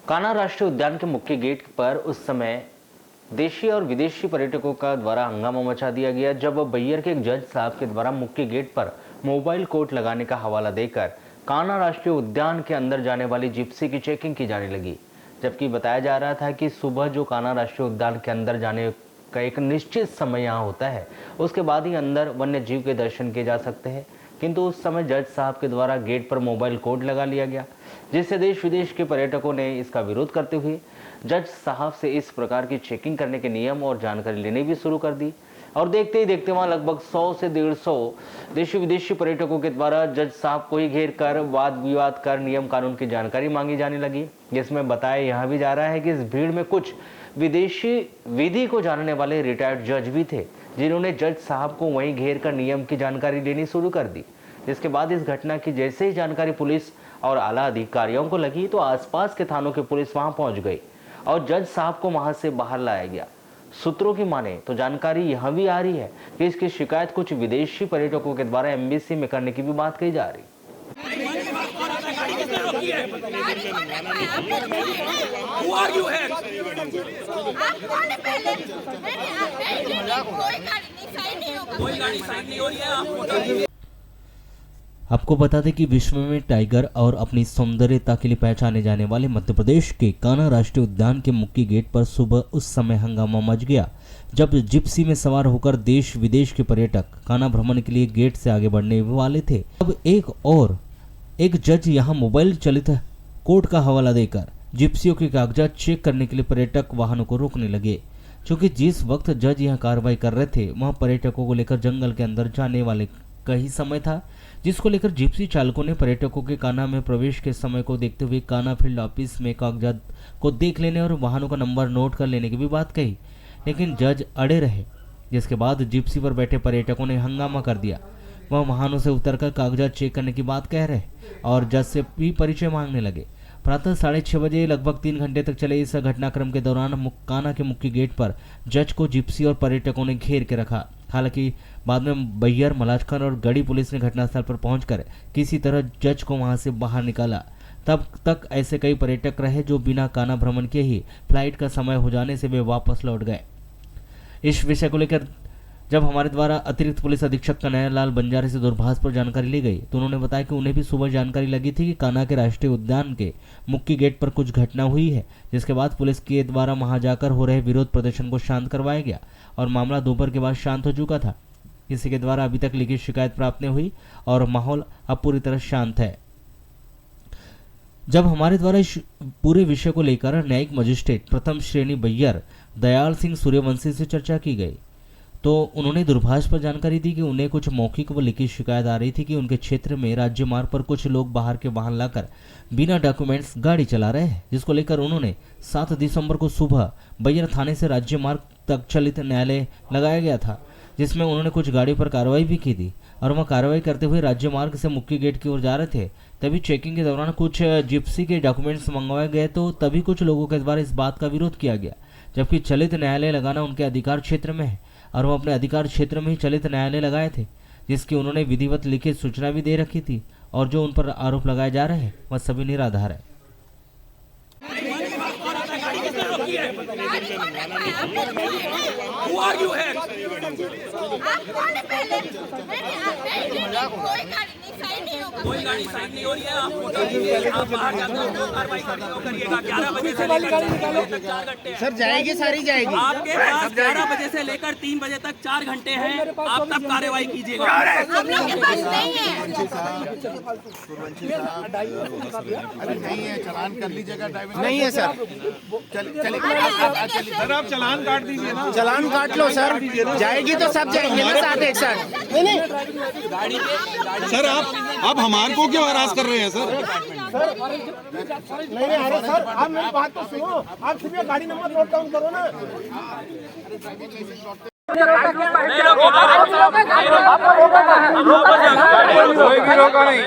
कान्हा राष्ट्रीय उद्यान के मुख्य गेट पर उस समय देशी और विदेशी पर्यटकों का द्वारा हंगामा मचा दिया गया जब बैयर के एक जज साहब के द्वारा मुख्य गेट पर मोबाइल कोर्ट लगाने का हवाला देकर कान्हा राष्ट्रीय उद्यान के अंदर जाने वाली जिप्सी की चेकिंग की जाने लगी। जबकि बताया जा रहा था कि सुबह जो कान्हा राष्ट्रीय उद्यान के अंदर जाने का एक निश्चित समय यहाँ होता है, उसके बाद ही अंदर वन्य जीव के दर्शन किए जा सकते हैं, किंतु उस समय जज साहब के द्वारा गेट पर मोबाइल कोड लगा लिया गया, जिससे देश विदेश के पर्यटकों ने इसका विरोध करते हुए जज साहब से इस प्रकार की चेकिंग करने के नियम और जानकारी लेने भी शुरू कर दी। और देखते ही देखते वहां लगभग 100 से 150 देशी विदेशी पर्यटकों के द्वारा जज साहब को ही घेर कर वाद विवाद कर नियम कानून की जानकारी मांगी जाने लगी, जिसमें बताया यह भी जा रहा है कि इस भीड़ में कुछ विदेशी विधि को जानने वाले रिटायर्ड जज भी थे, जिन्होंने जज साहब को वहीं घेर कर नियम की जानकारी लेनी शुरू कर दी। जिसके बाद इस घटना की जैसे ही जानकारी पुलिस और आला अधिकारियों को लगी तो आसपास के थानों की पुलिस वहां पहुंच गई और जज साहब को वहां से बाहर लाया गया। सूत्रों की माने तो जानकारी यह भी आ रही है कि इसकी शिकायत कुछ विदेशी पर्यटकों के द्वारा एम्बेसी में करने की भी बात कही जा रही। आपको बता दें कि विश्व में टाइगर और अपनी सौंदर्यता के लिए पहचाने जाने वाले मध्य प्रदेश के कान्हा राष्ट्रीय उद्यान के मुख्य गेट पर सुबह उस समय हंगामा मच गया जब जिप्सी में सवार होकर देश विदेश के पर्यटक कान्हा भ्रमण के लिए गेट से आगे बढ़ने वाले थे। अब एक जज यहां मोबाइल चलित कोर्ट का हवाला देकर जिप्सियों के कागजात चेक करने के लिए पर्यटक वाहनों को रोकने लगे। क्योंकि जिस वक्त जज यहां कार्रवाई कर रहे थे वहां पर्यटकों को लेकर जंगल के अंदर जाने वाले का ही समय था, जिसको लेकर जिप्सी चालकों ने पर्यटकों के कान्हा में प्रवेश के समय को देखते हुए कान्हा फील्ड ऑफिस में कागजात को देख लेने और वाहनों का नंबर नोट कर लेने की भी बात कही, लेकिन जज अड़े रहे। जिसके बाद जिप्सी पर बैठे पर्यटकों ने हंगामा कर दिया। वह वाहनों से उतरकर कागजात चेक करने की बात कह रहे और जज से भी परिचय मांगने लगे। प्रातः 6:30 बजे लगभग 3 घंटे तक चले इस घटनाक्रम के दौरान कान्हा के मुख्य गेट पर जज को जिप्सी और पर्यटकों ने घेर के रखा। हालांकि बाद में बैयर, मलाजखर और गढ़ी पुलिस ने घटनास्थल पर पहुंचकर किसी तरह जज को वहां से बाहर निकाला। तब तक ऐसे कई पर्यटक रहे जो बिना कान्हा भ्रमण के ही फ्लाइट का समय हो जाने से वे वापस लौट गए। इस विषय को लेकर जब हमारे द्वारा अतिरिक्त पुलिस अधीक्षक कन्हैयालाल बंजारे से दूरभाष पर जानकारी ली गई तो उन्होंने बताया कि उन्हें भी सुबह जानकारी लगी थी कि कान्हा के राष्ट्रीय उद्यान के मुख्य गेट पर कुछ घटना हुई है, जिसके बाद पुलिस के द्वारा वहां जाकर हो रहे विरोध प्रदर्शन को शांत करवाया गया और मामला दोपहर के बाद शांत हो चुका था। किसी के द्वारा अभी तक लिखित शिकायत प्राप्त नहीं हुई और माहौल अब पूरी तरह शांत है। जब हमारे द्वारा इस पूरे विषय को लेकर न्यायिक मजिस्ट्रेट प्रथम श्रेणी बैयर दयाल सिंह सूर्यवंशी से चर्चा की गई तो उन्होंने दूरभाष पर जानकारी दी कि उन्हें कुछ मौखिक व लिखित शिकायत आ रही थी कि उनके क्षेत्र में राज्य मार्ग पर कुछ लोग बाहर के वाहन लाकर बिना डॉक्यूमेंट्स गाड़ी चला रहे हैं, जिसको लेकर उन्होंने 7 दिसंबर को सुबह बैयर थाने से राज्य मार्ग तक चलित न्यायालय लगाया गया था, जिसमें उन्होंने कुछ गाड़ी पर कार्रवाई भी की थी और वह कार्रवाई करते हुए राज्य मार्ग से मुख्य गेट की ओर जा रहे थे। तभी चेकिंग के दौरान कुछ जिप्सी के डॉक्यूमेंट्स मंगवाए गए तो तभी कुछ लोगों के द्वारा इस बात का विरोध किया गया, जबकि चलित न्यायालय लगाना उनके अधिकार क्षेत्र में है और वो अपने अधिकार क्षेत्र में ही चलित न्यायालय लगाए थे, जिसकी उन्होंने विधिवत लिखित सूचना भी दे रखी थी और जो उन पर आरोप लगाए जा रहे हैं वह सभी निराधार है। कोई गाड़ी साइड नहीं हो रही है, आप बाहर जाकर कार्रवाई करिएगा। 11 बजे से लेकर 4 घंटे सर जाएगी, सारी जाएगी। आपके पास 11 बजे से लेकर 3 बजे तक 4 घंटे हैं, आप तब कार्रवाई कीजिएगा। नहीं है, चलान कर लीजिएगा। नहीं है सर, सर आप चलान काट दीजिए ना। चलान काट लो सर, जाएगी तो सब जाएंगे ना साथ एक साथ। सर आप हमारे को क्यों हरास कर रहे हैं सर? नहीं अरे सर आप मेरी बात तो सुनो, आप सिर्फ गाड़ी नंबर नोट डाउन करो ना। कोई भी रोका नहीं।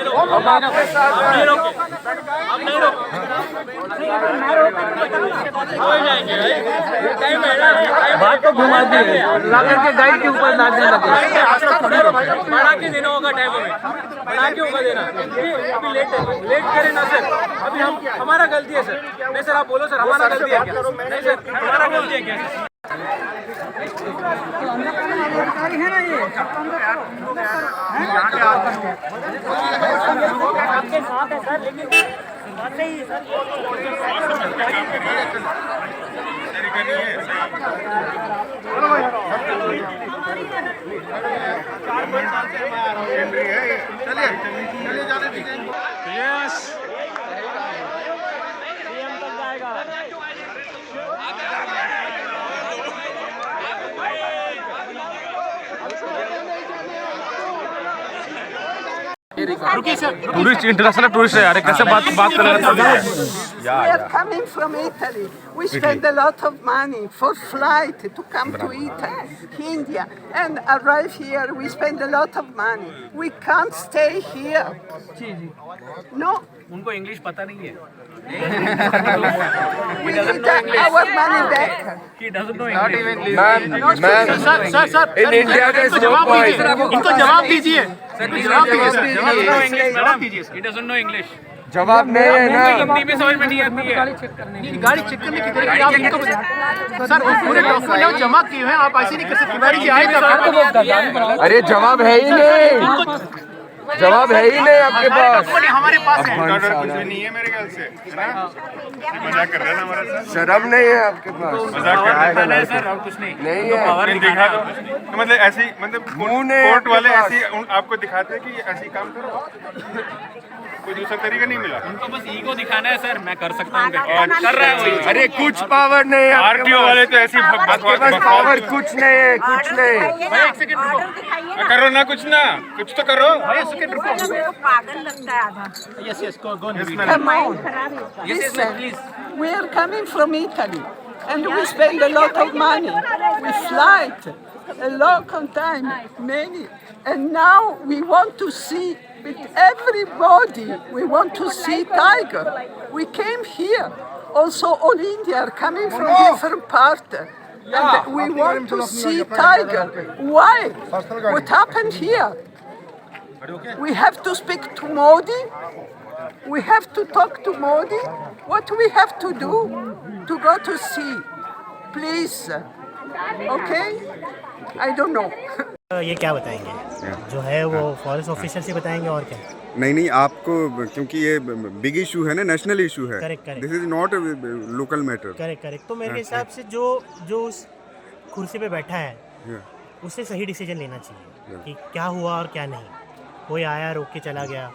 बात तो घुमा दी ला करके गाइड के ऊपर नाचने लगे। बढ़ा के देना होगा टाइम हमें, बढ़ा के होगा देना। ये अभी लेट है, लेट करें ना सर, अभी हम हमारा गलती है सर। नहीं सर आप बोलो सर, हमारा गलती है क्या? नहीं सर हमारा गलती है क्या? आपके साथ है सर, लेकिन बात नहीं सर। टूरिस्ट इंटरनेशनल टूरिस्ट है यार, कैसे बात कर रहे हैं? We are coming from Italy. We spend a lot of money for flight to come to Italy, India, and arrive here. We spend a lot of money. We can't stay here. No, उनको English पता नहीं है। we need our money back. He doesn't know English. Sir in India के जवाब दीजिए, इनको जवाब दीजिए, जवाब दीजिए। He doesn't know English. जवाब नहीं है ना। हिंदी में समझ में नहीं आती है। गाड़ी चेक करने की देरी आप इनको सर पूरे डॉक्यूमेंट जमा किए हैं, आप ऐसे नहीं कर सकते। गाड़ी जी आएगा, अरे जवाब है ही नहीं, जवाब है ही नहीं आपके पास। हमारे पास है, कुछ भी नहीं है मेरे ख्याल से, मजाक कर रहे हैं हमारे साथ। शर्म नहीं है आपके पास, मजाक कर रहे हैं सर और कुछ नहीं। नहीं है। पावर दिखा तो मतलब ऐसे मतलब कोर्ट वाले ऐसे आपको दिखाते हैं कि ऐसे काम करो, कोई दूसरा तरीका नहीं मिला। उनको बस ईगो दिखाना है सर, मैं कर सकता हूँ, कर रहा है वही। अरे कुछ पावर नहीं है आपके आरटीओ वाले तो ऐसी पास, पावर कुछ नहीं है, कुछ नहीं। करो ना, कुछ ना कुछ तो करो। पागल लगता है आधा। Yes, yes, go on. Come on. Listen, we are coming from Italy, and we spend a lot of money. We flight a lot of time, many, and now we want to see with everybody. We want to see tiger. We came here. Also, all India are coming from different parts. And we want to see tiger. Why? What happened here? We have to speak to Modi. We have to talk to Modi. What we have to do to go to see? Please. Okay? I don't know. ये क्या बताएंगे? जो है वो forest officer से बताएंगे और क्या? नहीं आपको, क्योंकि ये बिग इशू है ना, नेशनल इशू है। Correct. This is not local matter. Correct. तो मेरे हिसाब से जो उस कुर्सी पे बैठा है उससे सही डिसीजन लेना चाहिए कि क्या हुआ और क्या नहीं। कोई आया रोक के चला गया,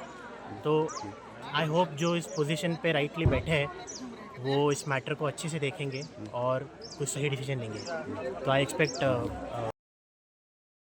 तो आई होप जो इस पोजीशन पे राइटली बैठे हैं वो इस मैटर को अच्छे से देखेंगे और कुछ सही डिसीजन लेंगे। तो आई एक्सपेक्ट